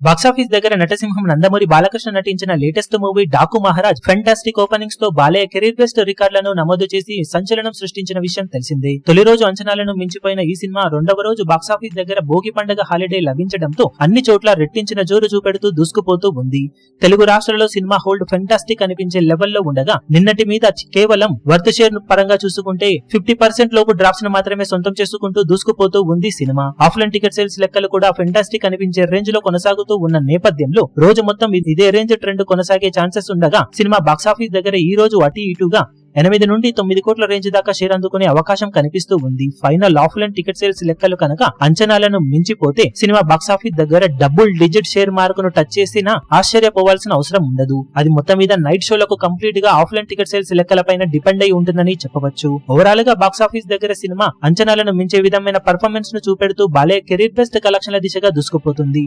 Box office దగ్గర నటసింహం నందమూరి బాలకృష్ణ నటించిన latest movie Daaku Maharaj fantastic openings తో బాలయ్య కెరీర్ బెస్ట్ రికార్డులను నమోదు చేసి సంచలనం సృష్టించిన విషయం తెలిసిందే. తొలి రోజు అంచనాలను మించిపోయిన ఈ సినిమా రెండవ రోజు బాక్సాఫీస్ దగ్గర భోగి పండుగ హాలిడే లభించడంతో అన్ని చోట్ల రెట్టించిన జోరు చూపెడుతూ దూసుకుపోతూ ఉంది. తెలుగు రాష్ట్రాల్లో సినిమా హోల్డ్ ఫెంటాస్టిక్ అనిపించే లెవెల్లో ఉండగా నిన్నటి మీద కేవలం వర్త్ షేర్ పరంగా చూసుకుంటే 50% లోపు డ్రాప్స్ ను మాత్రమే సొంతం చేసుకుంటూ దూసుకుపోతూ ఉంది సినిమా. ఆఫ్లైన్ టికెట్ సేల్స్ లెక్కలు కూడా ఫెంటాస్టిక్ అనిపించే రేంజ్ లో కొనసాగుతూ ఉన్న నేపథ్యంలో రోజు మొత్తం ఇదే రేంజ్ ట్రెండ్ కొనసాగే ఛాన్సెస్ ఉండగా సినిమా బాక్సాఫీస్ దగ్గర ఈ రోజు అటు ఇటుగా 8 నుండి 9 కోట్ల రేంజ్ దాకా షేర్ అందుకునే అవకాశం కనిపిస్తూ ఉంది. ఫైనల్ ఆఫ్లైన్ టికెట్ సేల్స్ లెక్కలు కనుక అంచనాలను మించిపోతే సినిమా బాక్సాఫీస్ దగ్గర డబుల్ డిజిట్ షేర్ మార్కును టచ్ చేసినా ఆశ్చర్యపోవాల్సిన అవసరం ఉండదు. అది మొత్తం మీద నైట్ షోలకు కంప్లీట్ గా ఆఫ్లైన్ టికెట్ సేల్స్ లెక్కలపైన డిపెండ్ అయి ఉంటుందని చెప్పవచ్చు. ఓవరాల్ గా బాక్సాఫీస్ దగ్గర సినిమా అంచనాలను మించే విధమైన పర్ఫార్మెన్స్ ను చూపెడుతూ బాలయ్య కెరీర్ బెస్ట్ కలెక్షన్ల దిశగా దూసుకుపోతుంది.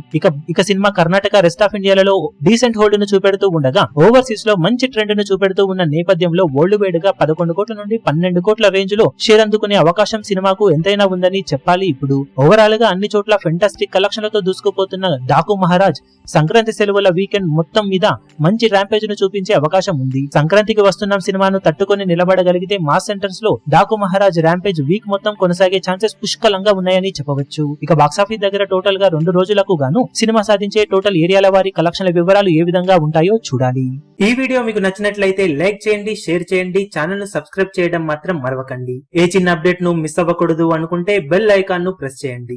ఇక సినిమా కర్ణాటక రెస్ట్ ఆఫ్ ఇండియాలలో డీసెంట్ హోల్డ్ ను చూపెడుతూ ఉండగా ఓవర్సీస్ లో మంచి ట్రెండ్ ను చూపెడుతూ ఉన్న నేపథ్యంలో వరల్డ్ వైడ్ 11 కోట్ల నుండి 12 కోట్ల రేంజ్ లో షేర్ అందుకునే అవకాశం సినిమాకు ఎంతైనా ఉందని చెప్పాలి. ఇప్పుడు ఓవరాల్ గా అన్ని చోట్ల ఫెంటాస్టిక్ కలెక్షన్లతో దూసుకుపోతున్న డాకు మహారాజ్ సంక్రాంతి సెలవుల వీకెండ్ మొత్తం మీద మంచి ర్యాంపేజ్ ను చూపించే అవకాశం ఉంది. సంక్రాంతికి వస్తున్న సినిమాను తట్టుకొని నిలబడగలిగితే మాస్ సెంటర్స్ లో డాకు మహారాజ్ ర్యాంపేజ్ వీక్ మొత్తం కొనసాగే ఛాన్సెస్ పుష్కలంగా ఉన్నాయని చెప్పవచ్చు. ఇక బాక్సాఫీస్ దగ్గర టోటల్ గా 2 రోజులకు గాను సినిమా సాధించే టోటల్ ఏరియాల వారి కలెక్షన్ల వివరాలు ఏ విధంగా ఉంటాయో చూడాలి. ఈ వీడియో మీకు నచ్చినట్లయితే లైక్ చేయండి, షేర్ చేయండి, ఛానల్ ను సబ్స్క్రైబ్ చేయడం మాత్రం మరవకండి. ఏ చిన్న అప్డేట్ ను మిస్ అవ్వకూడదు అనుకుంటే బెల్ ఐకాన్ ను ప్రెస్ చేయండి.